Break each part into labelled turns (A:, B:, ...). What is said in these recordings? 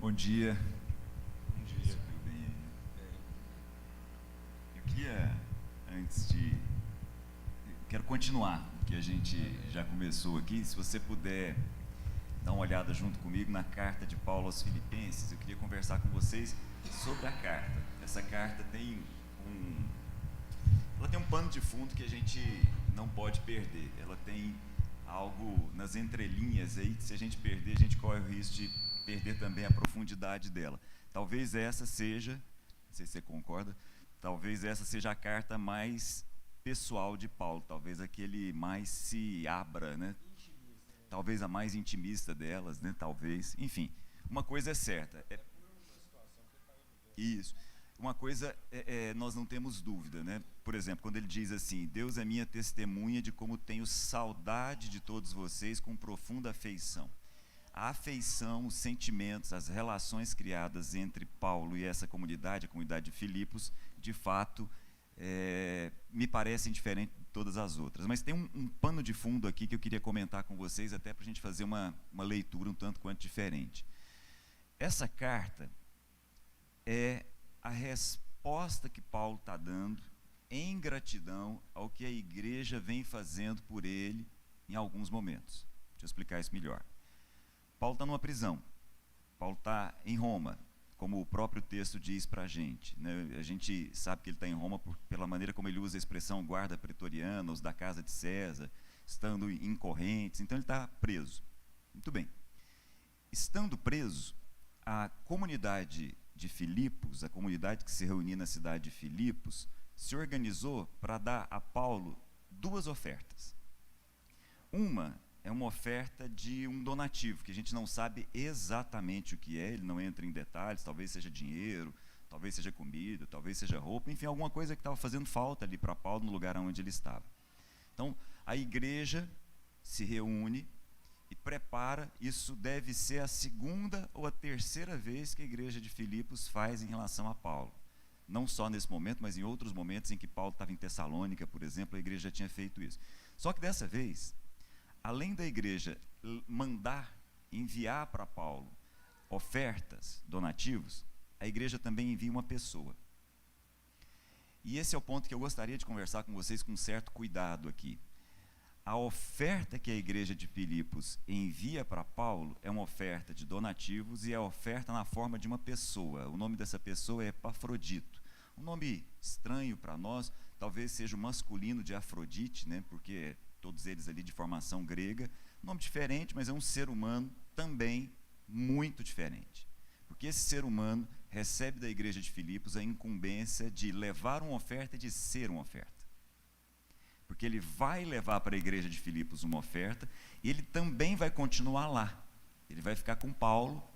A: Bom dia.
B: Bom dia.
A: Subiu bem aí. Eu queria, antes de. Quero continuar o que a gente já começou aqui. Se você puder dar uma olhada junto comigo na carta de Paulo aos Filipenses, eu queria conversar com vocês sobre a carta. Essa carta ela tem um pano de fundo que a gente não pode perder. Ela tem algo nas entrelinhas aí que, se a gente perder, a gente corre o risco de perder também a profundidade dela. Talvez essa seja, não sei se você concorda, talvez essa seja a carta mais pessoal de Paulo, talvez a que ele mais se abra, né? Talvez a mais intimista delas, né? Talvez, enfim, uma coisa é certa. Isso. Uma coisa nós não temos dúvida, né? Por exemplo, quando ele diz assim: Deus é minha testemunha de como tenho saudade de todos vocês com profunda afeição. A afeição, os sentimentos, as relações criadas entre Paulo e essa comunidade, a comunidade de Filipos, de fato, me parecem diferentes de todas as outras. Mas tem um pano de fundo aqui que eu queria comentar com vocês, até para a gente fazer uma leitura um tanto quanto diferente. Essa carta é a resposta que Paulo está dando em gratidão ao que a igreja vem fazendo por ele em alguns momentos. Deixa eu explicar isso melhor. Paulo está numa prisão. Paulo está em Roma, como o próprio texto diz para a gente, né? A gente sabe que ele está em Roma pela maneira como ele usa a expressão guarda pretoriana, os da casa de César, estando em correntes. Então ele está preso. Muito bem. Estando preso, a comunidade de Filipos, a comunidade que se reunia na cidade de Filipos, se organizou para dar a Paulo duas ofertas. Uma é uma oferta de um donativo, que a gente não sabe exatamente o que é, ele não entra em detalhes, talvez seja dinheiro, talvez seja comida, talvez seja roupa, enfim, alguma coisa que estava fazendo falta ali para Paulo no lugar onde ele estava. Então, a igreja se reúne e prepara, isso deve ser a segunda ou a terceira vez que a igreja de Filipos faz em relação a Paulo. Não só nesse momento, mas em outros momentos em que Paulo estava em Tessalônica, por exemplo, a igreja já tinha feito isso. Só que dessa vez, além da igreja enviar para Paulo ofertas, donativos, a igreja também envia uma pessoa. E esse é o ponto que eu gostaria de conversar com vocês com certo cuidado aqui. A oferta que a igreja de Filipos envia para Paulo é uma oferta de donativos e é a oferta na forma de uma pessoa. O nome dessa pessoa é Epafrodito. Um nome estranho para nós, talvez seja o masculino de Afrodite, né? Porque todos eles ali de formação grega. Um nome diferente, mas é um ser humano também muito diferente. Porque esse ser humano recebe da igreja de Filipos a incumbência de levar uma oferta e de ser uma oferta. Porque ele vai levar para a igreja de Filipos uma oferta e ele também vai continuar lá. Ele vai ficar com Paulo,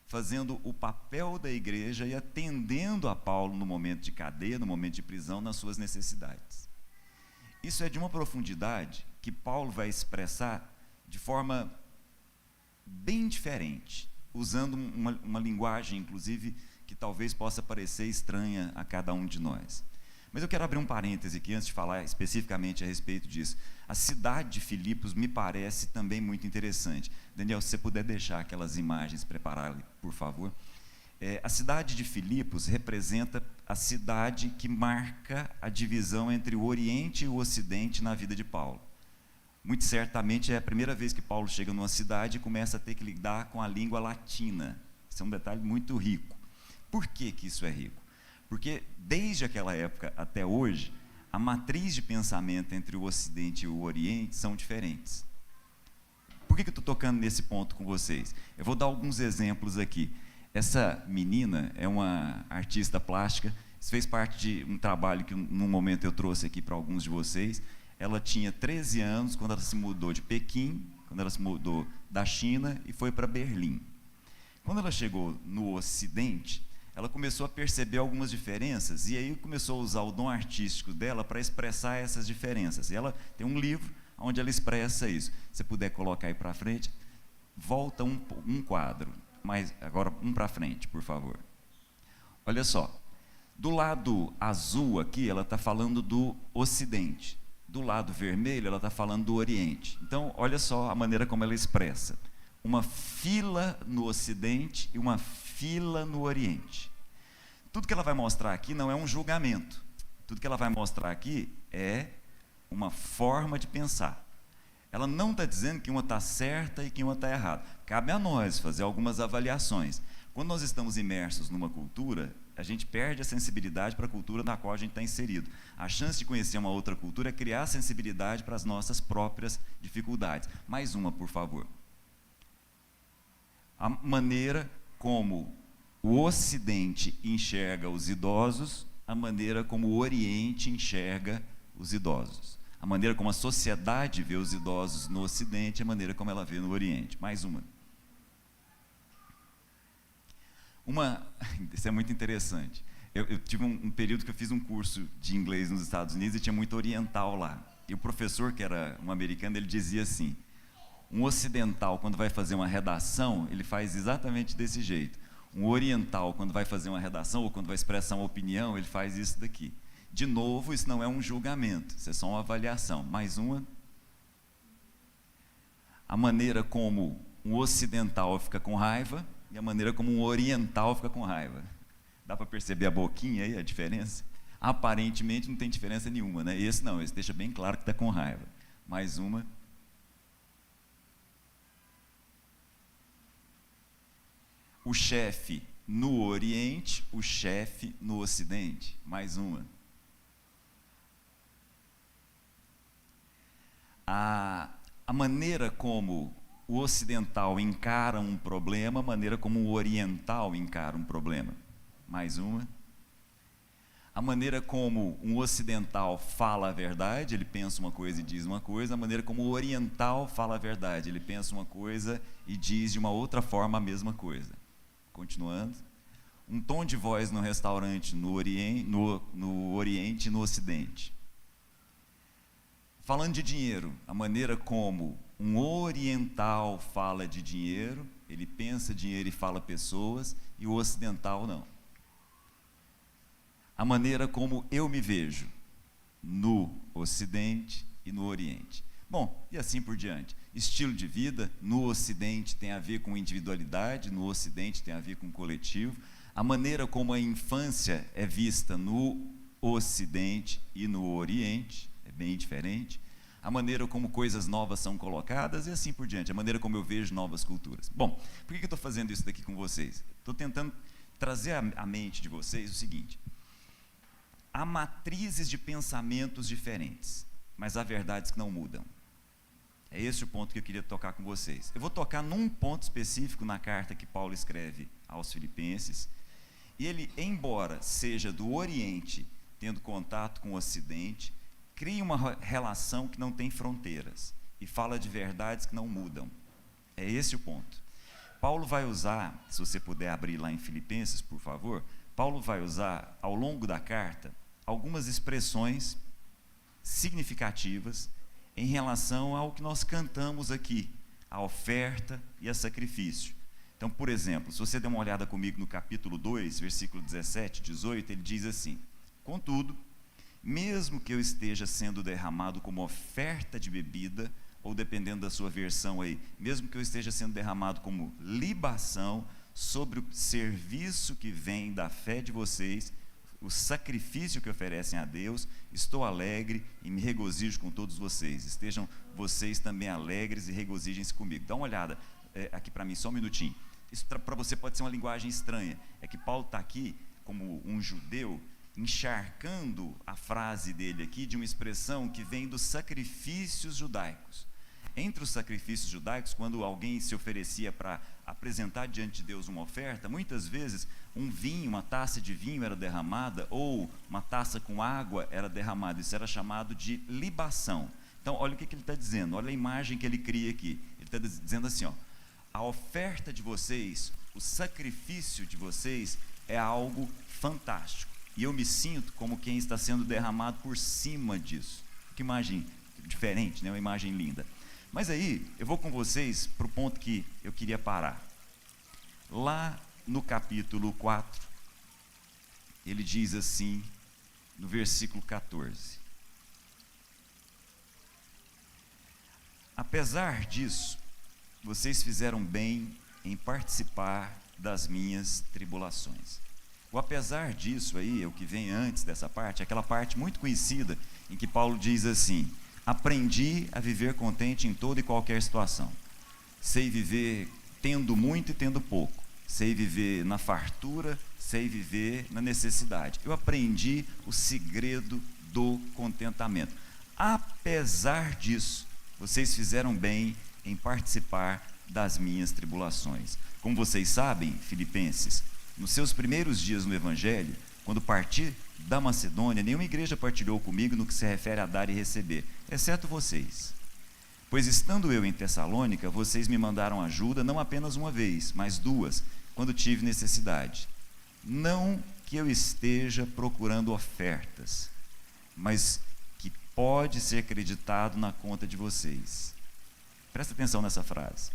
A: fazendo o papel da igreja e atendendo a Paulo no momento de cadeia, no momento de prisão, nas suas necessidades. Isso é de uma profundidade que Paulo vai expressar de forma bem diferente, usando uma linguagem, inclusive, que talvez possa parecer estranha a cada um de nós. Mas eu quero abrir um parêntese aqui, antes de falar especificamente a respeito disso. A cidade de Filipos me parece também muito interessante. Daniel, se você puder deixar aquelas imagens preparadas, por favor. A cidade de Filipos representa a cidade que marca a divisão entre o Oriente e o Ocidente na vida de Paulo. Muito certamente é a primeira vez que Paulo chega numa cidade e começa a ter que lidar com a língua latina. Isso é um detalhe muito rico. Por que isso é rico? Porque desde aquela época até hoje, a matriz de pensamento entre o Ocidente e o Oriente são diferentes. Por que eu estou tocando nesse ponto com vocês? Eu vou dar alguns exemplos aqui. Essa menina é uma artista plástica, isso fez parte de um trabalho que num momento eu trouxe aqui para alguns de vocês. Ela tinha 13 anos quando ela se mudou de Pequim, quando ela se mudou da China e foi para Berlim. Quando ela chegou no Ocidente, ela começou a perceber algumas diferenças e aí começou a usar o dom artístico dela para expressar essas diferenças. E ela tem um livro onde ela expressa isso. Se você puder colocar aí para frente, volta um quadro, mas agora um para frente, por favor. Olha só, do lado azul aqui, ela está falando do Ocidente. Do lado vermelho, ela está falando do Oriente. Então, olha só a maneira como ela expressa. uma fila no Ocidente e uma fila no Oriente. Tudo que ela vai mostrar aqui não é um julgamento. Tudo que ela vai mostrar aqui é uma forma de pensar. Ela não está dizendo que uma está certa e que uma está errada. Cabe a nós fazer algumas avaliações. Quando nós estamos imersos numa cultura, a gente perde a sensibilidade para a cultura na qual a gente está inserido. A chance de conhecer uma outra cultura é criar sensibilidade para as nossas próprias dificuldades. Mais uma, por favor. A maneira como o Ocidente enxerga os idosos, a maneira como o Oriente enxerga os idosos. A maneira como a sociedade vê os idosos no Ocidente, a maneira como ela vê no Oriente. Mais uma. Isso é muito interessante. Eu tive um período que eu fiz um curso de inglês nos Estados Unidos e tinha muito oriental lá. E o professor, que era um americano, ele dizia assim: um ocidental, quando vai fazer uma redação, ele faz exatamente desse jeito. Um oriental, quando vai fazer uma redação ou quando vai expressar uma opinião, ele faz isso daqui. De novo, isso não é um julgamento, isso é só uma avaliação. Mais uma. A maneira como um ocidental fica com raiva e a maneira como um oriental fica com raiva. Dá para perceber a boquinha aí, a diferença? Aparentemente não tem diferença nenhuma, né? Esse não, esse deixa bem claro que está com raiva. Mais uma. O chefe no Oriente, o chefe no Ocidente. Mais uma. A maneira como o ocidental encara um problema, a maneira como o oriental encara um problema. Mais uma. A maneira como um ocidental fala a verdade, ele pensa uma coisa e diz uma coisa, a maneira como o oriental fala a verdade, ele pensa uma coisa e diz de uma outra forma a mesma coisa. Continuando. Um tom de voz no restaurante no Oriente e no Ocidente. Falando de dinheiro, a maneira como um oriental fala de dinheiro, ele pensa dinheiro e fala pessoas, e o ocidental não. A maneira como eu me vejo no Ocidente e no Oriente. Bom, e assim por diante. Estilo de vida, no Ocidente tem a ver com individualidade, no Ocidente tem a ver com coletivo. A maneira como a infância é vista no Ocidente e no Oriente é bem diferente. A maneira como coisas novas são colocadas e assim por diante. A maneira como eu vejo novas culturas. Bom, por que eu estou fazendo isso daqui com vocês? Estou tentando trazer à mente de vocês o seguinte: há matrizes de pensamentos diferentes, mas há verdades que não mudam. É esse o ponto que eu queria tocar com vocês. Eu vou tocar num ponto específico na carta que Paulo escreve aos Filipenses. E ele, embora seja do Oriente, tendo contato com o Ocidente, cria uma relação que não tem fronteiras e fala de verdades que não mudam. É esse o ponto. Paulo vai usar, se você puder abrir lá em Filipenses, por favor, Paulo vai usar, ao longo da carta, algumas expressões significativas em relação ao que nós cantamos aqui, a oferta e a sacrifício. Então, por exemplo, se você der uma olhada comigo no capítulo 2, versículo 17, 18, ele diz assim: contudo, mesmo que eu esteja sendo derramado como oferta de bebida, ou dependendo da sua versão aí, mesmo que eu esteja sendo derramado como libação sobre o serviço que vem da fé de vocês, o sacrifício que oferecem a Deus, estou alegre e me regozijo com todos vocês. Estejam vocês também alegres e regozijem-se comigo. Dá uma olhada aqui para mim, só um minutinho. Isso para você pode ser uma linguagem estranha. É que Paulo está aqui, como um judeu, encharcando a frase dele aqui de uma expressão que vem dos sacrifícios judaicos. Entre os sacrifícios judaicos, quando alguém se oferecia para apresentar diante de Deus uma oferta, muitas vezes um vinho, uma taça de vinho era derramada, ou uma taça com água era derramada. Isso era chamado de libação. Então, olha o que ele está dizendo, olha a imagem que ele cria aqui. Ele está dizendo assim, ó: a oferta de vocês, o sacrifício de vocês é algo fantástico. E eu me sinto como quem está sendo derramado por cima disso. Que imagem diferente, né? Uma imagem linda. Mas aí, eu vou com vocês para o ponto que eu queria parar. Lá no capítulo 4, ele diz assim, no versículo 14: apesar disso, vocês fizeram bem em participar das minhas tribulações. O apesar disso aí, o que vem antes dessa parte, é aquela parte muito conhecida em que Paulo diz assim: aprendi a viver contente em toda e qualquer situação. Sei viver tendo muito e tendo pouco. Sei viver na fartura, sei viver na necessidade. Eu aprendi o segredo do contentamento. Apesar disso, vocês fizeram bem em participar das minhas tribulações. Como vocês sabem, filipenses, nos seus primeiros dias no Evangelho, quando parti da Macedônia, nenhuma igreja partilhou comigo no que se refere a dar e receber, exceto vocês. Pois estando eu em Tessalônica, vocês me mandaram ajuda não apenas uma vez, mas duas, quando tive necessidade. Não que eu esteja procurando ofertas, mas que pode ser creditado na conta de vocês. Presta atenção nessa frase.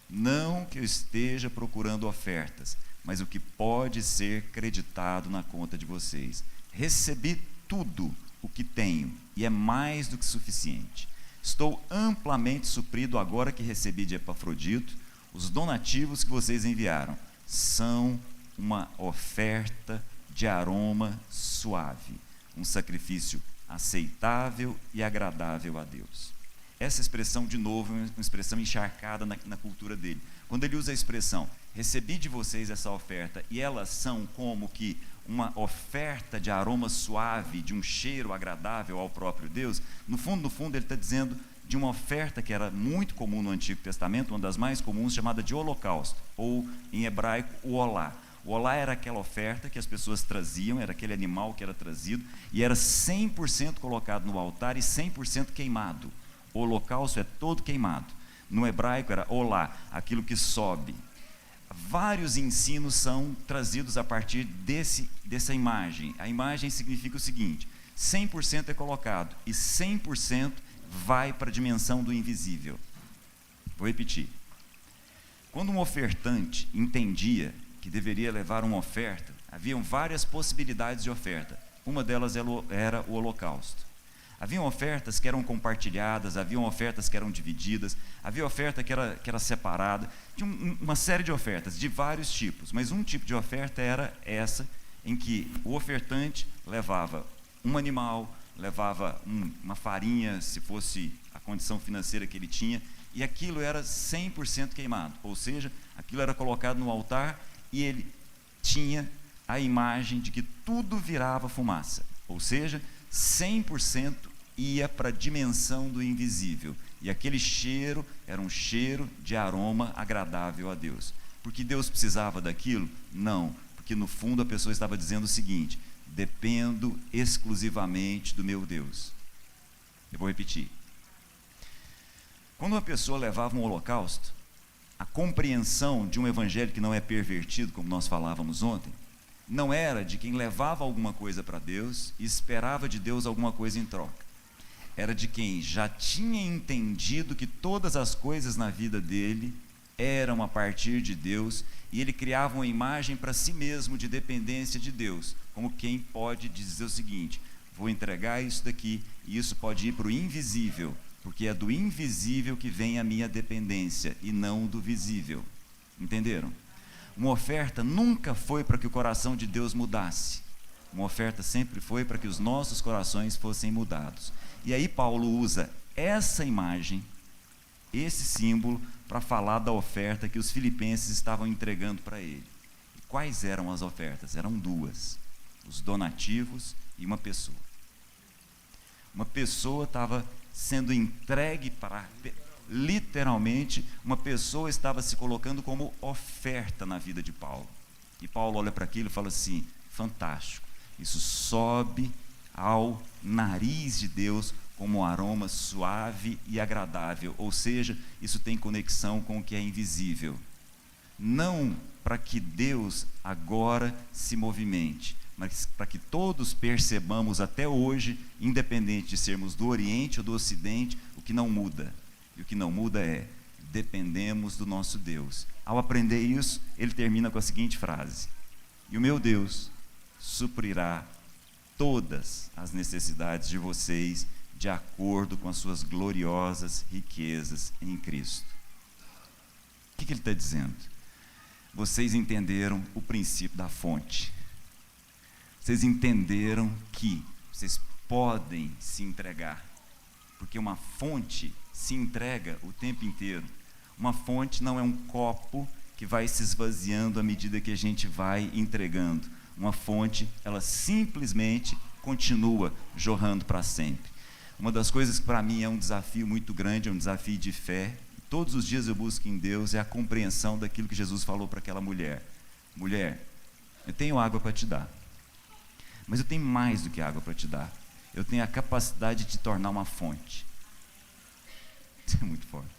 A: Não que eu esteja procurando ofertas, mas o que pode ser creditado na conta de vocês. Recebi tudo o que tenho, e é mais do que suficiente. Estou amplamente suprido agora que recebi de Epafrodito os donativos que vocês enviaram. São uma oferta de aroma suave, um sacrifício aceitável e agradável a Deus. Essa expressão, de novo, é uma expressão encharcada na cultura dele. Quando ele usa a expressão, recebi de vocês essa oferta, e elas são como que uma oferta de aroma suave, de um cheiro agradável ao próprio Deus, no fundo, ele está dizendo de uma oferta que era muito comum no Antigo Testamento, uma das mais comuns, chamada de holocausto, ou em hebraico, o olá. O olá era aquela oferta que as pessoas traziam, era aquele animal que era trazido, e era 100% colocado no altar e 100% queimado. O holocausto é todo queimado. No hebraico era olá, aquilo que sobe. Vários ensinos são trazidos a partir dessa imagem. A imagem significa o seguinte: 100% é colocado e 100% vai para a dimensão do invisível. Vou repetir. Quando um ofertante entendia que deveria levar uma oferta, haviam várias possibilidades de oferta. Uma delas era o holocausto. Haviam ofertas que eram compartilhadas, haviam ofertas que eram divididas, havia oferta que era separada, tinha uma série de ofertas, de vários tipos, mas um tipo de oferta era essa, em que o ofertante levava um animal, levava uma farinha, se fosse a condição financeira que ele tinha, e aquilo era 100% queimado, ou seja, aquilo era colocado no altar e ele tinha a imagem de que tudo virava fumaça, ou seja, 100% ia para a dimensão do invisível. E aquele cheiro era um cheiro de aroma agradável a Deus. Porque Deus precisava daquilo? Não. Porque no fundo a pessoa estava dizendo o seguinte: dependo exclusivamente do meu Deus. Eu vou repetir. Quando uma pessoa levava um holocausto, a compreensão de um evangelho que não é pervertido, como nós falávamos ontem, não era de quem levava alguma coisa para Deus e esperava de Deus alguma coisa em troca. Era de quem já tinha entendido que todas as coisas na vida dele eram a partir de Deus, e ele criava uma imagem para si mesmo de dependência de Deus, como quem pode dizer o seguinte: vou entregar isso daqui, e isso pode ir para o invisível, porque é do invisível que vem a minha dependência, e não do visível. Entenderam? Uma oferta nunca foi para que o coração de Deus mudasse. Uma oferta sempre foi para que os nossos corações fossem mudados. E aí Paulo usa essa imagem, esse símbolo, para falar da oferta que os filipenses estavam entregando para ele. E quais eram as ofertas? Eram duas: os donativos e uma pessoa. Uma pessoa estava sendo entregue para... Literalmente, uma pessoa estava se colocando como oferta na vida de Paulo. E Paulo olha para aquilo e fala assim: fantástico, isso sobe ao nariz de Deus como um aroma suave e agradável, ou seja, isso tem conexão com o que é invisível. Não para que Deus agora se movimente, mas para que todos percebamos até hoje, independente de sermos do Oriente ou do Ocidente, o que não muda. E o que não muda é: dependemos do nosso Deus. Ao aprender isso, ele termina com a seguinte frase: e o meu Deus suprirá todas as necessidades de vocês, de acordo com as suas gloriosas riquezas em Cristo. O que ele está dizendo? Vocês entenderam o princípio da fonte. Vocês entenderam que vocês podem se entregar, porque uma fonte se entrega o tempo inteiro. Uma fonte não é um copo que vai se esvaziando à medida que a gente vai entregando. Uma fonte, ela simplesmente continua jorrando para sempre. Uma das coisas que para mim é um desafio muito grande, é um desafio de fé, todos os dias eu busco em Deus, é a compreensão daquilo que Jesus falou para aquela mulher. Mulher, eu tenho água para te dar, mas eu tenho mais do que água para te dar. Eu tenho a capacidade de te tornar uma fonte. Isso é muito forte.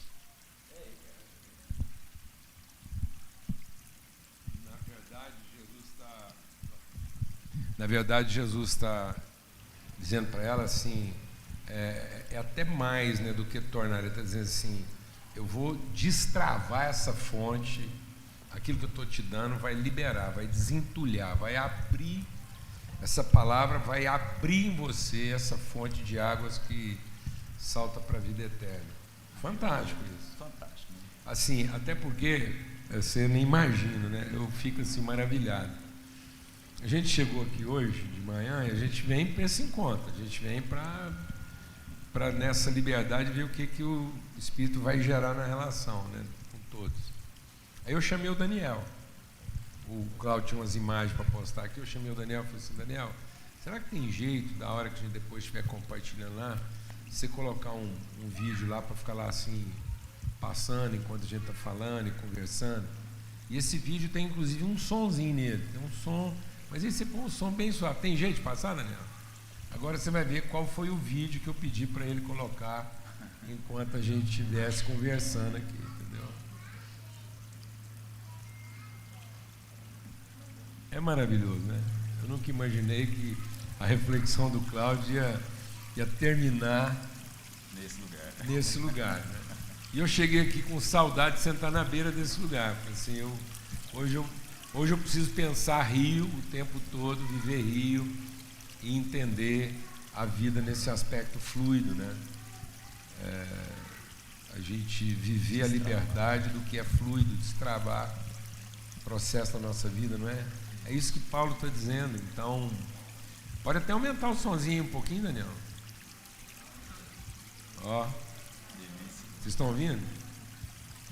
B: Na verdade, Jesus está dizendo para ela assim, é até mais, né, do que tornar. Ele está dizendo assim, eu vou destravar essa fonte, aquilo que eu estou te dando vai liberar, vai desentulhar, vai abrir, essa palavra vai abrir em você essa fonte de águas que salta para a vida eterna. Fantástico isso.
A: Fantástico.
B: Assim, até porque, você nem imagina, né? Eu fico assim maravilhado. A gente chegou aqui hoje de manhã e a gente vem para esse encontro, a gente vem para nessa liberdade ver o que o Espírito vai gerar na relação, né, com todos. Aí eu chamei o Daniel, o Cláudio tinha umas imagens para postar aqui, eu chamei o Daniel e falei assim, Daniel, será que tem jeito, da hora que a gente depois estiver compartilhando lá, você colocar um vídeo lá para ficar lá assim, passando enquanto a gente está falando e conversando? E esse vídeo tem inclusive um sonzinho nele, tem um som, mas aí você põe um som bem suave. Tem jeito de passar, Daniel? Agora você vai ver qual foi o vídeo que eu pedi para ele colocar enquanto a gente estivesse conversando aqui, entendeu? É maravilhoso, né? Eu nunca imaginei que a reflexão do Cláudio ia terminar nesse lugar, né? E eu cheguei aqui com saudade de sentar na beira desse lugar. Assim, hoje eu preciso pensar Rio o tempo todo, viver Rio e entender a vida nesse aspecto fluido, né? A gente viver a liberdade do que é fluido, destravar o processo da nossa vida, não é? É isso que Paulo está dizendo. Então, pode até aumentar o sonzinho um pouquinho, Daniel. Ó, vocês estão ouvindo?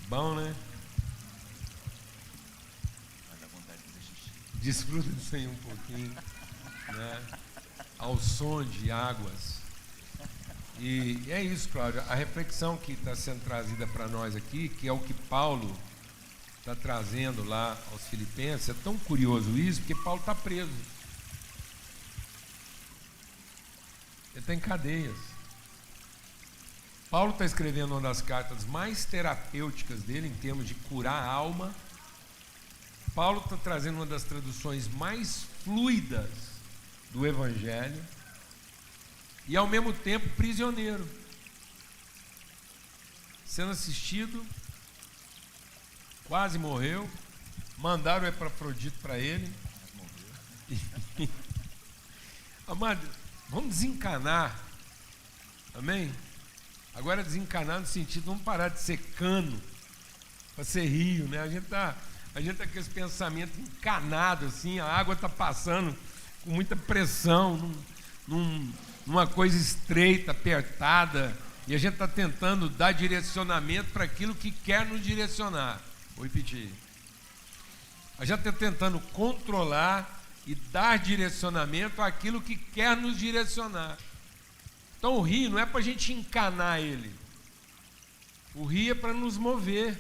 B: Bom, né? Desfruta disso aí um pouquinho, né? Ao som de águas. E é isso, Cláudio. A reflexão que está sendo trazida para nós aqui, que é o que Paulo está trazendo lá aos Filipenses, é tão curioso isso, porque Paulo está preso. Ele está em cadeias. Paulo está escrevendo uma das cartas mais terapêuticas dele, em termos de curar a alma. Paulo está trazendo uma das traduções mais fluidas do Evangelho e, ao mesmo tempo, prisioneiro. Sendo assistido, quase morreu, mandaram Epafrodito para ele. Amado, vamos desencanar, amém? Agora desencanar no sentido, vamos parar de ser cano para ser rio, né? A gente tá com esse pensamento encanado assim, a água está passando com muita pressão, numa coisa estreita, apertada, e a gente está tentando dar direcionamento para aquilo que quer nos direcionar. Vou repetir. A gente está tentando controlar e dar direcionamento àquilo que quer nos direcionar. Então o rio não é para a gente encanar ele. O rio é para nos mover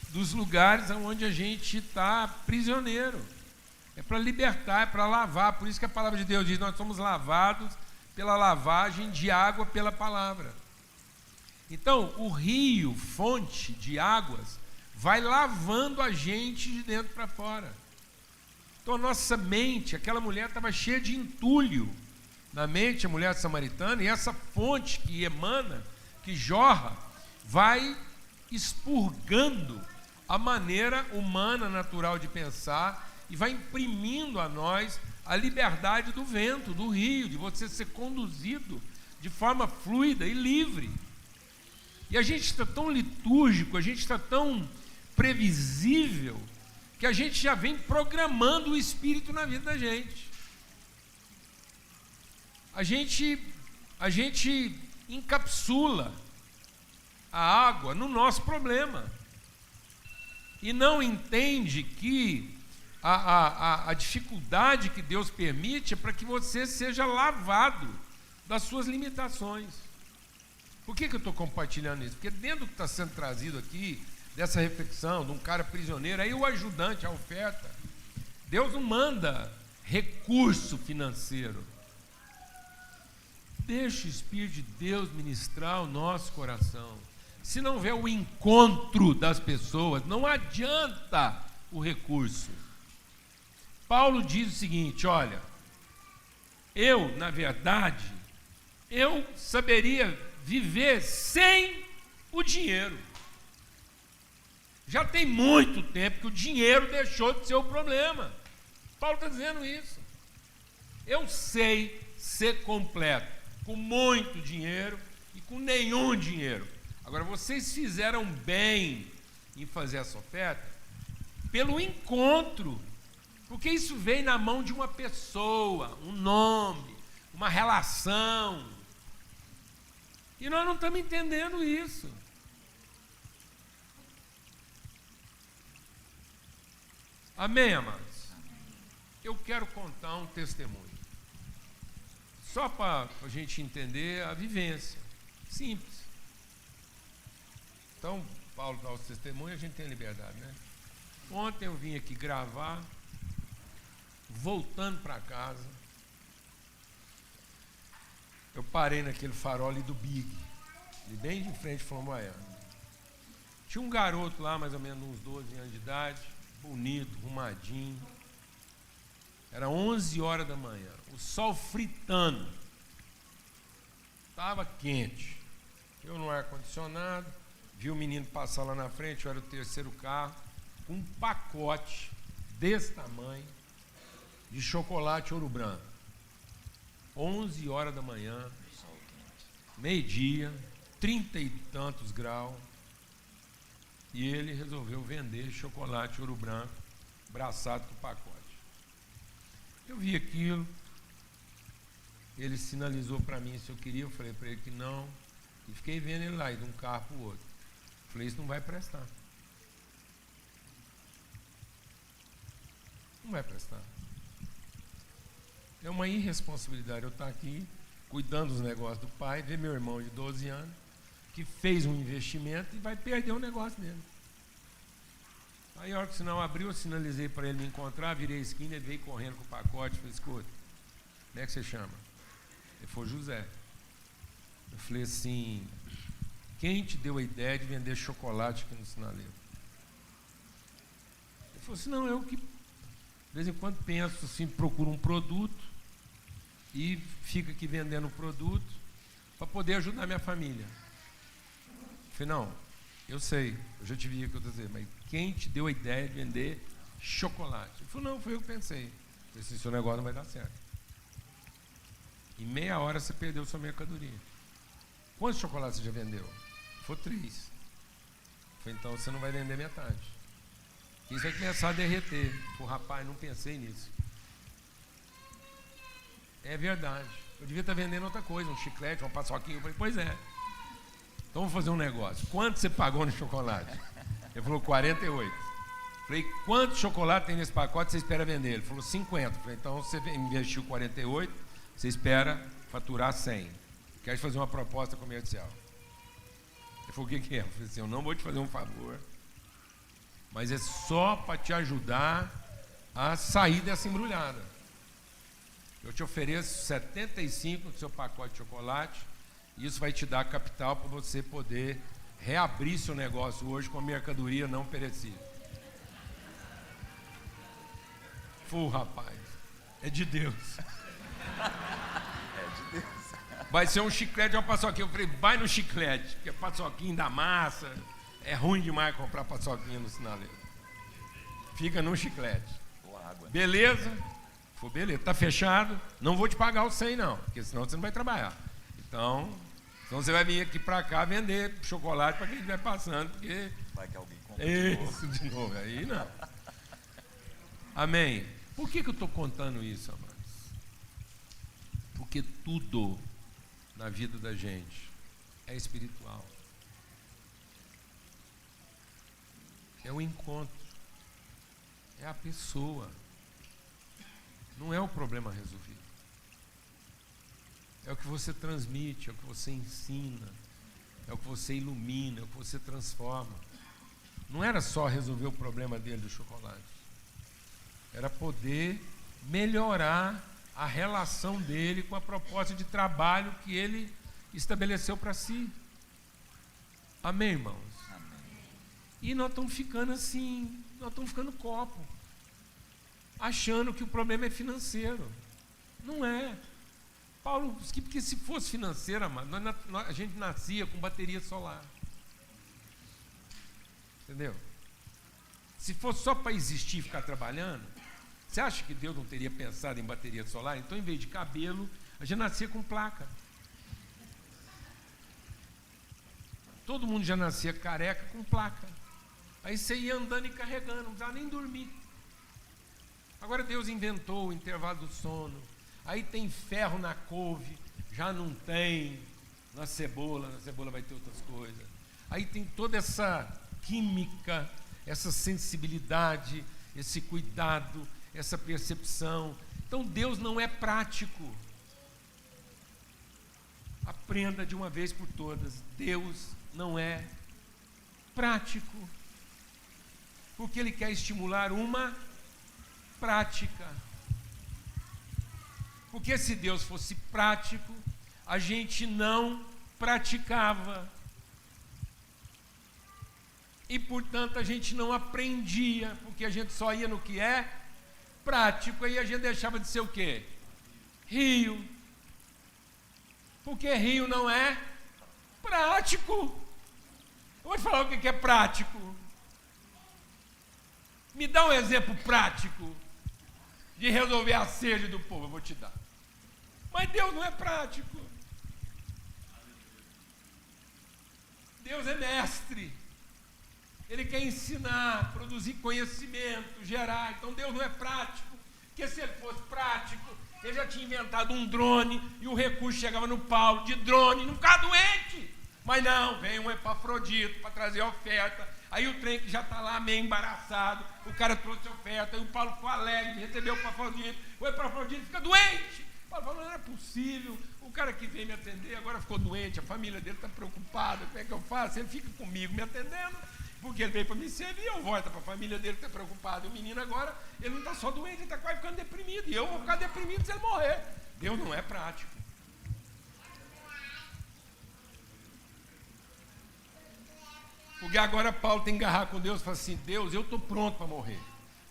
B: dos lugares onde a gente está prisioneiro. É para libertar, é para lavar. Por isso que a palavra de Deus diz, nós somos lavados pela lavagem de água pela palavra. Então, o rio, fonte de águas, vai lavando a gente de dentro para fora. Então, a nossa mente, aquela mulher estava cheia de entulho na mente, a mulher samaritana, e essa fonte que emana, que jorra, vai expurgando a maneira humana, natural de pensar, e vai imprimindo a nós a liberdade do vento, do rio, de você ser conduzido de forma fluida e livre. E a gente está tão litúrgico, a gente está tão previsível, que a gente já vem programando o Espírito na vida da gente. A gente encapsula a água no nosso problema e não entende que a dificuldade que Deus permite é para que você seja lavado das suas limitações. Por que eu estou compartilhando isso? Porque dentro do que está sendo trazido aqui, dessa reflexão, de um cara prisioneiro, aí o ajudante, a oferta, Deus não manda recurso financeiro. Deixa o Espírito de Deus ministrar o nosso coração. Se não houver o encontro das pessoas, não adianta o recurso. Paulo diz o seguinte, olha, na verdade, eu saberia viver sem o dinheiro. Já tem muito tempo que o dinheiro deixou de ser o problema. Paulo está dizendo isso. Eu sei ser completo, com muito dinheiro e com nenhum dinheiro. Agora, vocês fizeram bem em fazer essa oferta pelo encontro, porque isso veio na mão de uma pessoa, um nome, uma relação. E nós não estamos entendendo isso. Amém, amados? Eu quero contar um testemunho. Só para a gente entender a vivência. Simples. Então, Paulo dá os testemunhos, a gente tem liberdade, né? Ontem eu vim aqui gravar, voltando para casa, eu parei naquele farol ali do Big, ali bem de frente de Flamboyant. Tinha um garoto lá, mais ou menos uns 12 anos de idade, bonito, arrumadinho. Era 11 horas da manhã, o sol fritando. Estava quente. Eu no ar-condicionado, vi o menino passar lá na frente, eu era o terceiro carro, com um pacote desse tamanho de chocolate Ouro Branco. 11 horas da manhã, meio-dia, 30 e tantos graus, e ele resolveu vender chocolate Ouro Branco, braçado com o pacote. Eu vi aquilo, ele sinalizou para mim se eu queria, eu falei para ele que não, e fiquei vendo ele lá, de um carro para o outro. Falei, isso não vai prestar. Não vai prestar. É uma irresponsabilidade eu estar aqui, cuidando dos negócios do pai, ver meu irmão de 12 anos, que fez um investimento e vai perder o negócio dele. Aí, a hora que o sinal abriu, eu sinalizei para ele me encontrar, virei a esquina, ele veio correndo com o pacote, falei, escuta, como é que você chama? Ele falou, José. Eu falei assim, quem te deu a ideia de vender chocolate aqui no sinaleiro? Ele falou assim, não, eu que, de vez em quando penso assim, procuro um produto e fico aqui vendendo o produto para poder ajudar minha família. Eu falei, não, eu sei, eu já te vi o que eu estou dizendo, mas quem te deu a ideia de vender chocolate? Ele falou, não, foi eu que pensei. Eu falei assim, seu negócio não vai dar certo. Em meia hora você perdeu sua mercadoria. Quantos chocolates você já vendeu? Foi 3. Eu falei, então você não vai vender metade. Isso vai começar a derreter. O rapaz, não pensei nisso. É verdade. Eu devia estar vendendo outra coisa, um chiclete, uma paçoquinha. Eu falei, pois é. Então vamos fazer um negócio. Quanto você pagou no chocolate? Ele falou, 48. Eu falei, quanto chocolate tem nesse pacote você espera vender? Ele falou, 50. Eu falei, então você investiu 48, você espera faturar 100. Quer fazer uma proposta comercial. Ele falou, o que é? Eu falei assim, eu não vou te fazer um favor, mas é só para te ajudar a sair dessa embrulhada. Eu te ofereço 75 do seu pacote de chocolate, e isso vai te dar capital para você poder reabrir seu negócio hoje com mercadoria não perecível. Foi, rapaz, é de Deus.
A: É de Deus.
B: Vai ser um chiclete ou uma paçoquinha. Eu falei, vai no chiclete, porque paçoquinha da massa, é ruim demais comprar paçoquinha no sinaleiro. Fica no chiclete. Beleza? Beleza, tá fechado, não vou te pagar os 100 não, porque senão você não vai trabalhar. Então, Então você vai vir aqui para cá vender chocolate para quem estiver passando, porque...
A: Vai que alguém compra
B: Isso, de novo. Aí não. Amém. Por que eu estou contando isso, amados? Porque tudo na vida da gente é espiritual. É o encontro. É a pessoa. Não é o problema resolvido. É o que você transmite, é o que você ensina, é o que você ilumina, é o que você transforma. Não era só resolver o problema dele do chocolate. Era poder melhorar a relação dele com a proposta de trabalho que ele estabeleceu para si. Amém, irmãos?
A: Amém.
B: E nós estamos ficando assim, nós estamos ficando copo, achando que o problema é financeiro. Não é. Paulo, porque se fosse financeiro, amado, a gente nascia com bateria solar. Entendeu? Se fosse só para existir e ficar trabalhando, você acha que Deus não teria pensado em bateria solar? Então, em vez de cabelo, a gente nascia com placa. Todo mundo já nascia careca com placa. Aí você ia andando e carregando, não precisava nem dormir. Agora Deus inventou o intervalo do sono. Aí tem ferro na couve, já não tem na cebola vai ter outras coisas. Aí tem toda essa química, essa sensibilidade, esse cuidado, essa percepção. Então Deus não é prático. Aprenda de uma vez por todas, Deus não é prático. Porque Ele quer estimular uma prática. Porque se Deus fosse prático, a gente não praticava. E, portanto, a gente não aprendia, porque a gente só ia no que é prático, aí a gente deixava de ser o quê? Rio. Porque rio não é prático. Eu vou te falar o que é prático. Me dá um exemplo prático de resolver a sede do povo, eu vou te dar. Mas Deus não é prático. Deus é mestre. Ele quer ensinar, produzir conhecimento, gerar. Então Deus não é prático. Porque se Ele fosse prático, Ele já tinha inventado um drone e o recurso chegava no Paulo de drone, não ficava doente. Mas não, vem um Epafrodito para trazer a oferta. Aí o trem que já está lá meio embaraçado, o cara trouxe a oferta, aí o Paulo ficou alegre, recebeu o Epafrodito fica doente. O Paulo falou, não é possível, o cara que veio me atender agora ficou doente, a família dele está preocupada, como é que eu faço? Ele fica comigo me atendendo, porque ele veio para me servir, eu volto para a família dele que está preocupada. E o menino agora, ele não está só doente, ele está quase ficando deprimido, e eu vou ficar deprimido se ele morrer. Deus não é prático. Porque agora Paulo tem que agarrar com Deus e falar assim, Deus, eu estou pronto para morrer.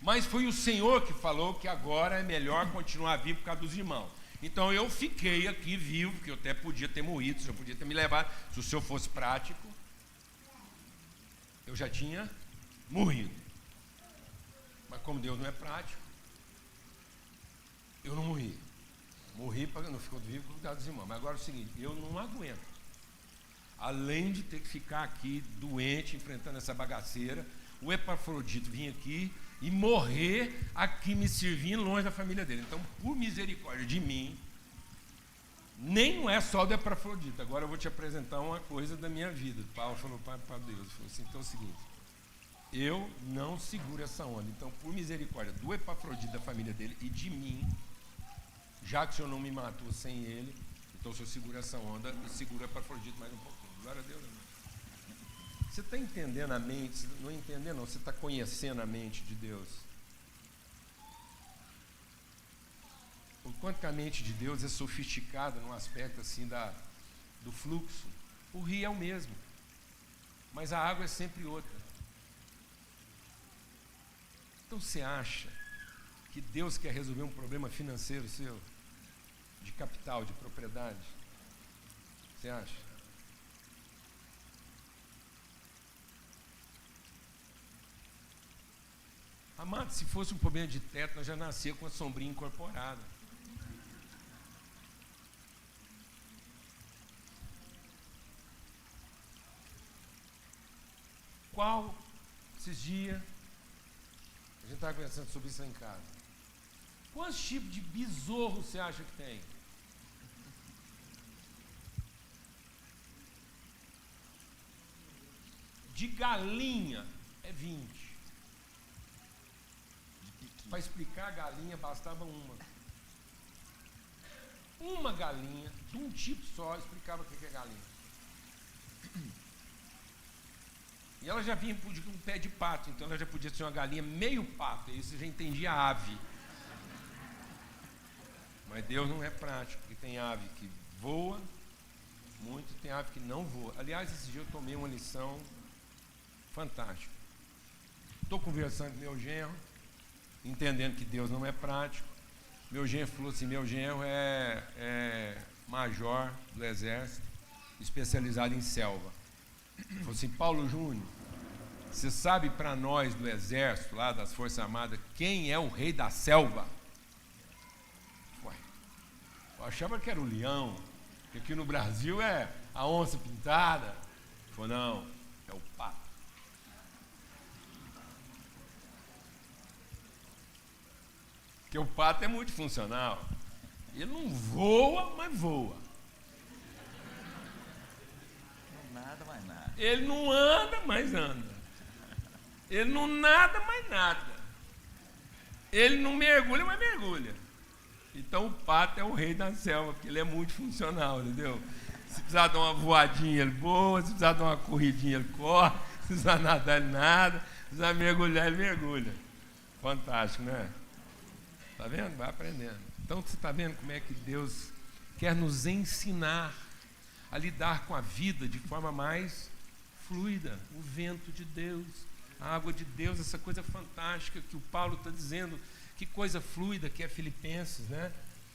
B: Mas foi o Senhor que falou que agora é melhor continuar vivo por causa dos irmãos. Então eu fiquei aqui vivo, porque eu até podia ter morrido, o Senhor podia ter me levado. Se o Senhor fosse prático, eu já tinha morrido. Mas como Deus não é prático, eu não morri. Morri para não ficar vivo por causa dos irmãos. Mas agora é o seguinte, eu não aguento. Além de ter que ficar aqui doente, enfrentando essa bagaceira, o Epafrodito vir aqui e morrer aqui me servindo longe da família dele. Então, por misericórdia de mim, nem não é só do Epafrodito. Agora eu vou te apresentar uma coisa da minha vida. Paulo falou para Deus, falou assim, então é o seguinte, eu não seguro essa onda. Então, por misericórdia do Epafrodito, da família dele e de mim, já que o Senhor não me matou sem ele, então o Senhor segura essa onda e segura o Epafrodito mais um pouquinho. Glória a Deus, irmão. Você está entendendo a mente? Não entendendo, não. Você está conhecendo a mente de Deus. O quanto que a mente de Deus é sofisticada num aspecto assim do fluxo. O rio é o mesmo, mas a água é sempre outra. Então você acha que Deus quer resolver um problema financeiro seu? De capital, de propriedade? Você acha? Amado, se fosse um problema de teto, nós já nascia com a sombrinha incorporada. qual, esses dias, a gente estava conversando sobre isso lá em casa. Quantos tipos de besouro você acha que tem? De galinha é 20. Para explicar a galinha bastava uma. Uma galinha, de um tipo só, explicava o que é galinha. E ela já vinha com um pé de pato, então ela já podia ser uma galinha meio pato, e isso já entendia ave. Mas Deus não é prático, porque tem ave que voa muito, tem ave que não voa. Aliás, esse dia eu tomei uma lição fantástica. Estou conversando com meu genro, entendendo que Deus não é prático. Meu genro falou assim, meu genro é major do exército, especializado em selva. Ele falou assim, Paulo Júnior, você sabe para nós do exército, lá das Forças Armadas, quem é o rei da selva? Ué, eu achava que era o leão, que aqui no Brasil é a onça pintada. Ele falou, não, é o pato. Porque o pato é multifuncional. Ele não voa, mas voa.
A: Não nada, mais nada.
B: Ele não anda, mas anda. Ele não nada, mas nada. Ele não mergulha, mas mergulha. Então o pato é o rei da selva, porque ele é multifuncional, entendeu? Se precisar dar uma voadinha, ele voa. Se precisar dar uma corridinha, ele corre. Se precisar nadar, ele nada. Se precisar mergulhar, ele mergulha. Fantástico, né? Está vendo? Vai aprendendo. Então você está vendo como é que Deus quer nos ensinar a lidar com a vida de forma mais fluida. O vento de Deus, a água de Deus, essa coisa fantástica que o Paulo está dizendo, que coisa fluida que é Filipenses, né?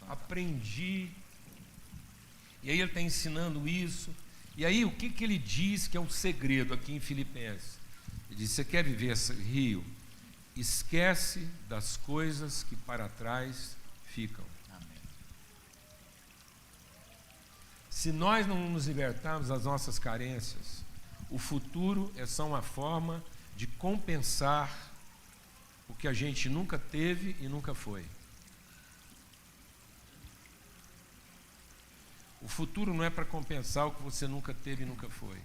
B: Aprendi. E aí ele está ensinando isso. E aí o que ele diz que é o segredo aqui em Filipenses? Ele diz, você quer viver esse rio? Esquece das coisas que para trás ficam.
A: Amém.
B: Se nós não nos libertarmos das nossas carências, o futuro é só uma forma de compensar o que a gente nunca teve e nunca foi. O futuro não é para compensar o que você nunca teve e nunca foi.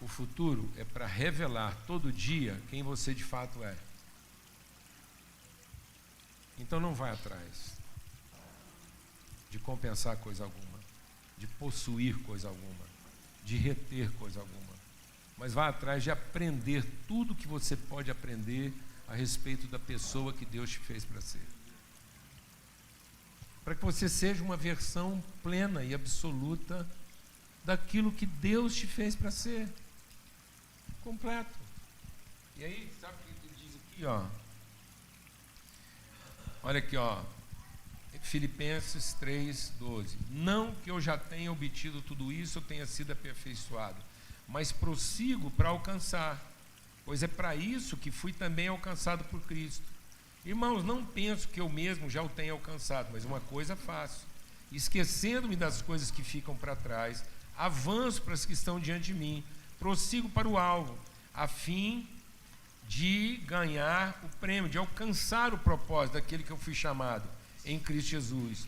B: O futuro é para revelar todo dia quem você de fato é. Então não vai atrás de compensar coisa alguma, de possuir coisa alguma, de reter coisa alguma, mas vai atrás de aprender tudo que você pode aprender a respeito da pessoa que Deus te fez para ser. Para que você seja uma versão plena e absoluta daquilo que Deus te fez para ser. Completo. E aí, sabe o que ele diz aqui, ó? Olha aqui, ó. Filipenses 3:12. Não que eu já tenha obtido tudo isso, eu tenha sido aperfeiçoado, mas prossigo para alcançar, pois é para isso que fui também alcançado por Cristo. Irmãos, não penso que eu mesmo já o tenha alcançado, mas uma coisa faço, esquecendo-me das coisas que ficam para trás, avanço para as que estão diante de mim, prossigo para o alvo, a fim de ganhar o prêmio, de alcançar o propósito daquele que eu fui chamado em Cristo Jesus.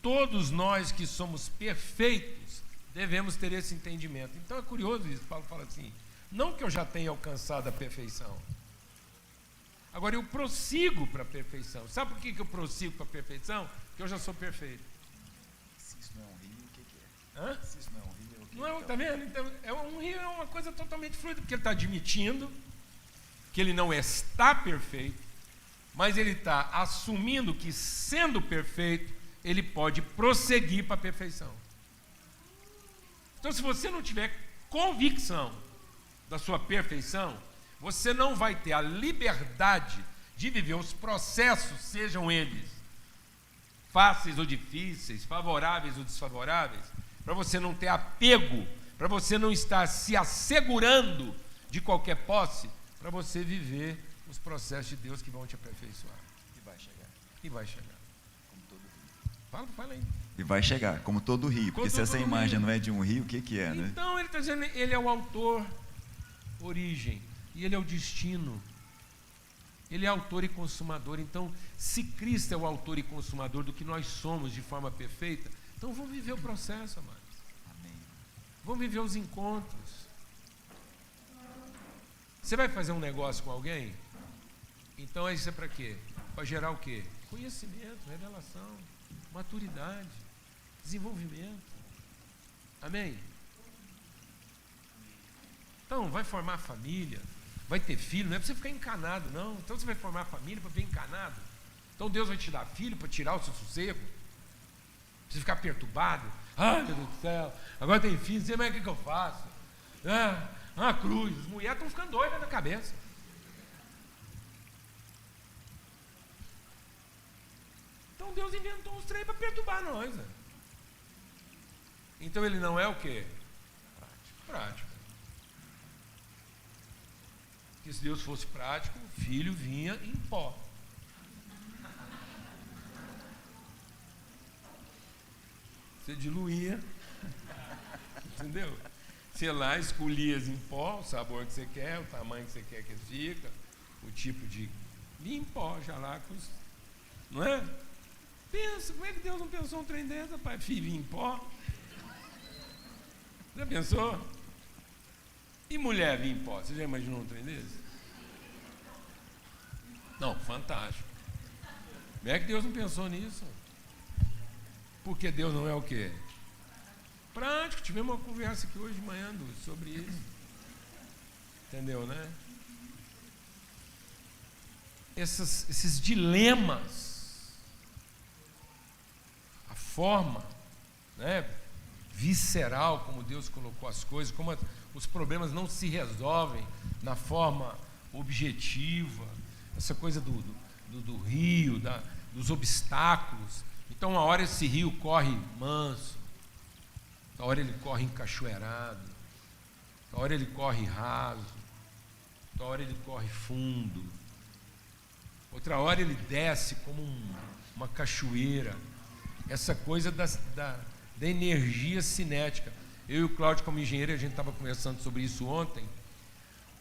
B: Todos nós que somos perfeitos devemos ter esse entendimento. Então é curioso isso, Paulo fala assim, não que eu já tenha alcançado a perfeição, agora eu prossigo para a perfeição. Sabe por que eu prossigo para a perfeição? Porque eu já sou perfeito.
A: Se isso não é um rio, o que é?
B: Hã?
A: Se isso não é um rio, o que
B: Não é,
A: é?
B: tá vendo? Então, um rio é uma coisa totalmente fluida, porque ele está admitindo que ele não está perfeito, mas ele está assumindo que, sendo perfeito, ele pode prosseguir para a perfeição. Então, se você não tiver convicção da sua perfeição, você não vai ter a liberdade de viver os processos, sejam eles fáceis ou difíceis, favoráveis ou desfavoráveis, para você não ter apego, para você não estar se assegurando de qualquer posse, para você viver os processos de Deus que vão te aperfeiçoar.
A: E vai chegar,
B: E vai chegar.
A: como todo rio.
B: Fala aí.
A: E vai chegar, como todo rio. Porque se essa imagem não é de um rio, o que é, né?
B: Então ele está dizendo, ele é o autor, origem, e Ele é o destino. Ele é autor e consumador. Então, se Cristo é o autor e consumador do que nós somos de forma perfeita, então vamos viver o processo, amados.
A: Amém.
B: Vamos viver os encontros. Você vai fazer um negócio com alguém? Então isso é para quê? Para gerar o quê? Conhecimento, revelação, maturidade, desenvolvimento. Amém? Então, vai formar família, vai ter filho, não é para você ficar encanado, não. Então você vai formar família para ficar encanado. Então Deus vai te dar filho para tirar o seu sossego. Pra você ficar perturbado. Ai, meu Deus do céu, agora tem filho, não sei mais o que eu faço. Ah, cruz, as mulheres estão ficando doidas na cabeça. Então Deus inventou uns trem para perturbar nós. Né? Então Ele não é o quê? Prático. Porque se Deus fosse prático, o filho vinha em pó. Você diluía, entendeu? Você lá escolhia em pó, o sabor que você quer, o tamanho que você quer que fica, o tipo de... vinha em pó, já lá com os... Não é? Pensa, como é que Deus não pensou um trem desse, rapaz? Filho vinha em pó. Já pensou? E mulher vinha em pó? Você já imaginou um trem desse? Não, fantástico. Como é que Deus não pensou nisso? Porque Deus não é o quê? Prático. Tivemos uma conversa aqui hoje de manhã sobre isso. Entendeu, né? Esses dilemas, a forma, né, visceral como Deus colocou as coisas, como os problemas não se resolvem na forma objetiva, essa coisa do rio, dos obstáculos. Então, uma hora esse rio corre manso, outra hora ele corre encachoeirado, outra hora ele corre raso, outra hora ele corre fundo, outra hora ele desce como uma cachoeira. Essa coisa da energia cinética. Eu e o Cláudio, como engenheiro, a gente estava conversando sobre isso ontem.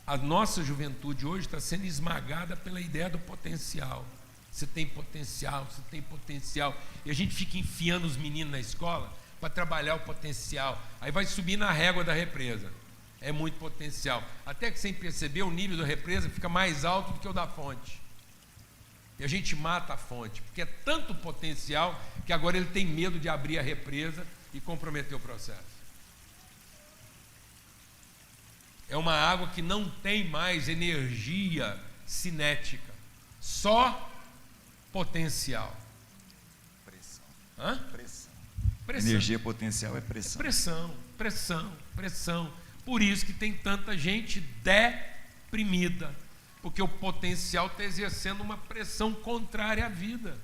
B: A nossa juventude hoje está sendo esmagada pela ideia do potencial. Você tem potencial, você tem potencial. E a gente fica enfiando os meninos na escola para trabalhar o potencial. Aí vai subir na régua da represa. É muito potencial. Até que, sem perceber, o nível da represa fica mais alto do que o da fonte. E a gente mata a fonte, porque é tanto potencial que agora ele tem medo de abrir a represa e comprometer o processo. É uma água que não tem mais energia cinética, só potencial.
A: Pressão.
B: Hã?
A: Pressão.
B: Pressão.
A: Energia potencial é pressão.
B: Pressão. Por isso que tem tanta gente deprimida, porque o potencial está exercendo uma pressão contrária à vida.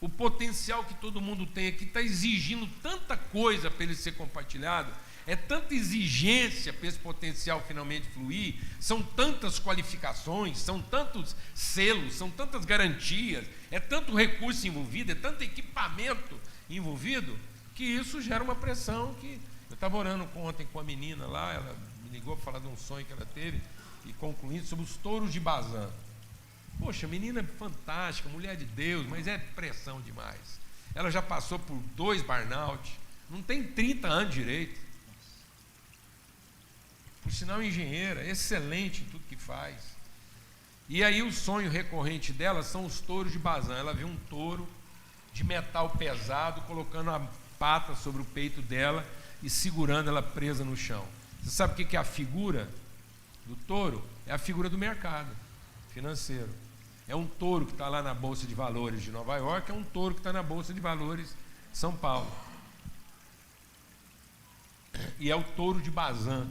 B: O potencial que todo mundo tem aqui está exigindo tanta coisa para ele ser compartilhado, é tanta exigência para esse potencial finalmente fluir, são tantas qualificações, são tantos selos, são tantas garantias, é tanto recurso envolvido, é tanto equipamento envolvido, que isso gera uma pressão que... Eu estava orando ontem com a menina lá, ela me ligou para falar de um sonho que ela teve, e concluindo sobre os touros de Bazã. Poxa, menina fantástica, mulher de Deus, mas é pressão demais. Ela já passou por 2 burnout, não tem 30 anos direito. Por sinal, engenheira, excelente em tudo que faz. E aí o sonho recorrente dela são os touros de Bazã. Ela viu um touro de metal pesado, colocando a pata sobre o peito dela e segurando ela presa no chão. Você sabe o que é a figura do touro? É a figura do mercado financeiro. É um touro que está lá na Bolsa de Valores de Nova York, é um touro que está na Bolsa de Valores de São Paulo. E é o touro de Bazã.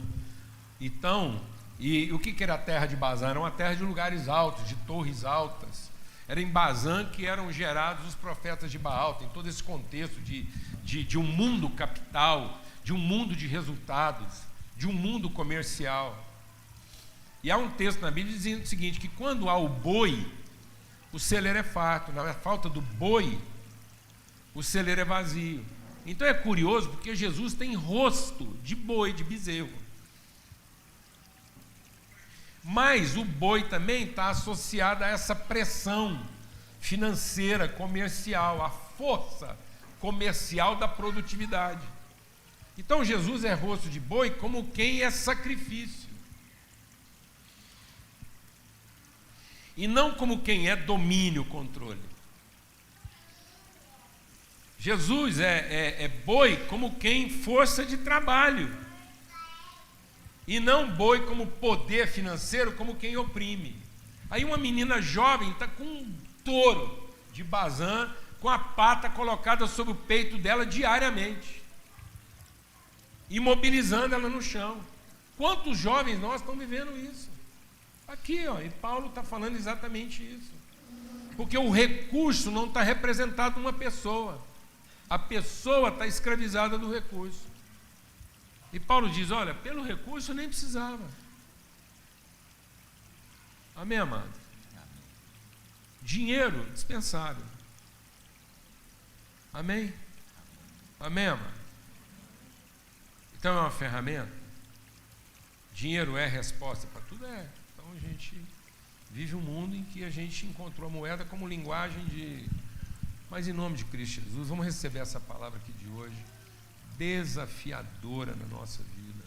B: Então, e o que era a terra de Bazã? Era uma terra de lugares altos, de torres altas. Era em Bazã que eram gerados os profetas de Baal. Tem todo esse contexto de um mundo capital, de um mundo de resultados, de um mundo comercial. E há um texto na Bíblia dizendo o seguinte, que quando há o boi, o celeiro é farto. Na falta do boi, o celeiro é vazio. Então é curioso porque Jesus tem rosto de boi, de bezerro. Mas o boi também está associado a essa pressão financeira, comercial, a força comercial da produtividade. Então Jesus é rosto de boi como quem é sacrifício. E não como quem é domínio, controle. Jesus é boi como quem força de trabalho. E não boi como poder financeiro, como quem oprime. Aí uma menina jovem está com um touro de Bazã, com a pata colocada sobre o peito dela diariamente, imobilizando ela no chão. Quantos jovens nós estão vivendo isso? Aqui, ó, e Paulo está falando exatamente isso. Porque o recurso não está representado numa pessoa. A pessoa está escravizada do recurso. E Paulo diz, olha, pelo recurso eu nem precisava. Amém, amado? Dinheiro, dispensável. Amém? Amém, amado? Então é uma ferramenta? Dinheiro é resposta para tudo? É. Então a gente vive um mundo em que a gente encontrou a moeda como linguagem de... Mas em nome de Cristo Jesus, vamos receber essa palavra aqui de hoje, desafiadora na nossa vida,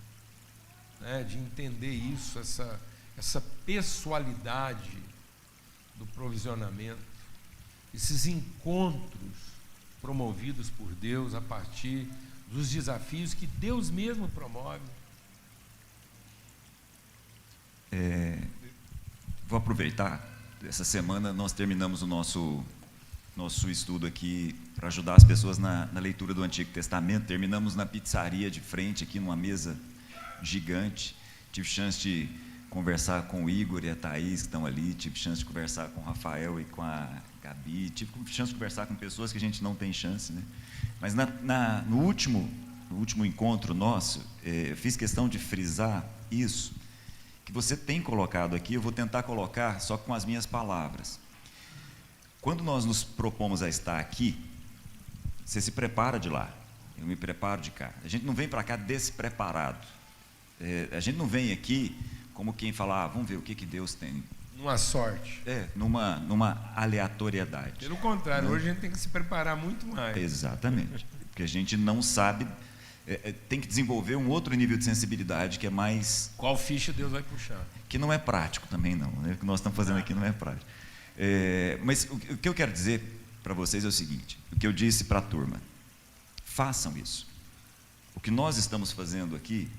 B: né? De entender isso, essa pessoalidade do provisionamento, esses encontros promovidos por Deus a partir dos desafios que Deus mesmo promove.
A: Vou aproveitar, essa semana nós terminamos o nosso estudo aqui para ajudar as pessoas na leitura do Antigo Testamento. Terminamos na pizzaria de frente, aqui numa mesa gigante. Tive chance de conversar com o Igor e a Thaís, que estão ali. Tive chance de conversar com o Rafael e com a Gabi. Tive chance de conversar com pessoas que a gente não tem chance, né? Mas no último encontro nosso, eu fiz questão de frisar isso, que você tem colocado aqui. Eu vou tentar colocar só com as minhas palavras. Quando nós nos propomos a estar aqui, você se prepara de lá, eu me preparo de cá. A gente não vem para cá despreparado. A gente não vem aqui como quem fala, vamos ver o que Deus tem.
B: Numa sorte.
A: Numa aleatoriedade.
B: Pelo contrário, hoje a gente tem que se preparar muito mais.
A: Exatamente. Porque a gente não sabe, tem que desenvolver um outro nível de sensibilidade que é mais...
B: Qual ficha Deus vai puxar?
A: Que não é prático também não, né? O que nós estamos fazendo aqui não é prático. Mas o que eu quero dizer para vocês é o seguinte, o que eu disse para a turma: façam isso. O que nós estamos fazendo aqui,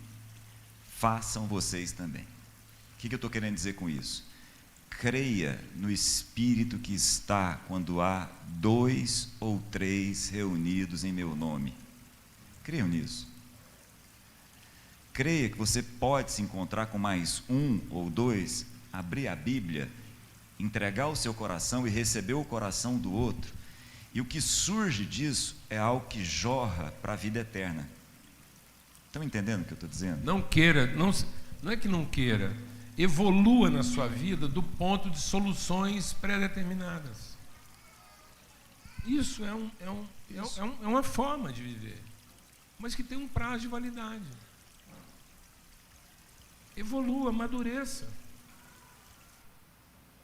A: façam vocês também. O que eu estou querendo dizer com isso? Creia no Espírito que está quando há 2 ou 3 reunidos em meu nome. Creiam nisso. Creia que você pode se encontrar com mais 1 ou 2, abrir a Bíblia, entregar o seu coração e receber o coração do outro, e o que surge disso é algo que jorra para a vida eterna. Estão entendendo o que eu estou dizendo?
B: Não queira, não é que não queira, evolua na sua vida do ponto de soluções pré-determinadas. Isso é uma forma de viver, mas que tem um prazo de validade. Evolua, amadureça.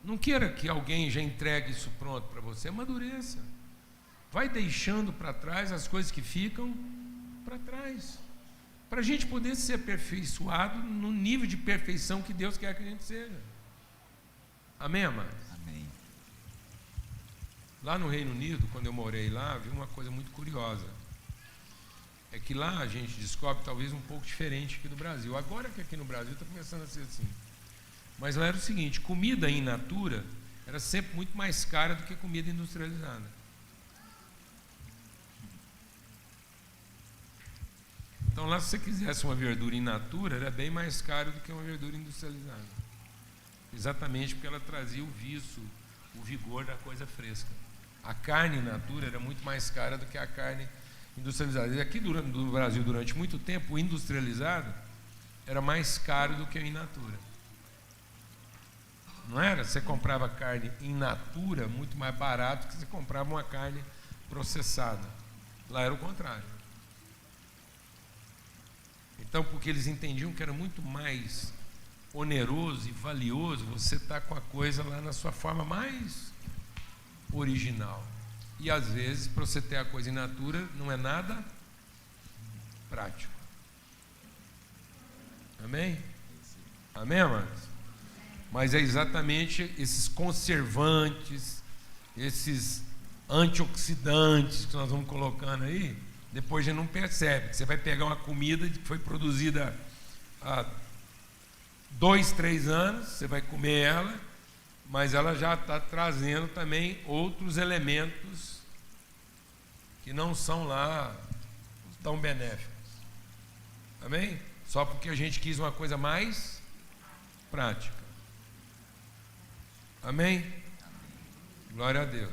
B: Não queira que alguém já entregue isso pronto para você, amadureça. Vai deixando para trás as coisas que ficam para trás, para a gente poder ser aperfeiçoado no nível de perfeição que Deus quer que a gente seja. Amém, amados?
A: Amém.
B: Lá no Reino Unido, quando eu morei lá, vi uma coisa muito curiosa. É que lá a gente descobre talvez um pouco diferente aqui do Brasil. Agora que aqui no Brasil está começando a ser assim. Mas lá era o seguinte, comida in natura era sempre muito mais cara do que comida industrializada. Então lá, se você quisesse uma verdura in natura, era bem mais caro do que uma verdura industrializada. Exatamente porque ela trazia o viço, o vigor da coisa fresca. A carne in natura era muito mais cara do que a carne industrializada. E aqui no Brasil, durante muito tempo, o industrializado era mais caro do que o in natura. Não era? Você comprava carne in natura muito mais barato que você comprava uma carne processada. Lá era o contrário. Então, porque eles entendiam que era muito mais oneroso e valioso, você está com a coisa lá na sua forma mais original. E às vezes, para você ter a coisa in natura, não é nada prático. Amém? Amém, amados? Mas é exatamente esses conservantes, esses antioxidantes que nós vamos colocando aí, depois a gente não percebe. Você vai pegar uma comida que foi produzida há 2, 3 anos, você vai comer ela, mas ela já está trazendo também outros elementos que não são lá tão benéficos. Amém? Só porque a gente quis uma coisa mais prática. Amém? Glória a Deus.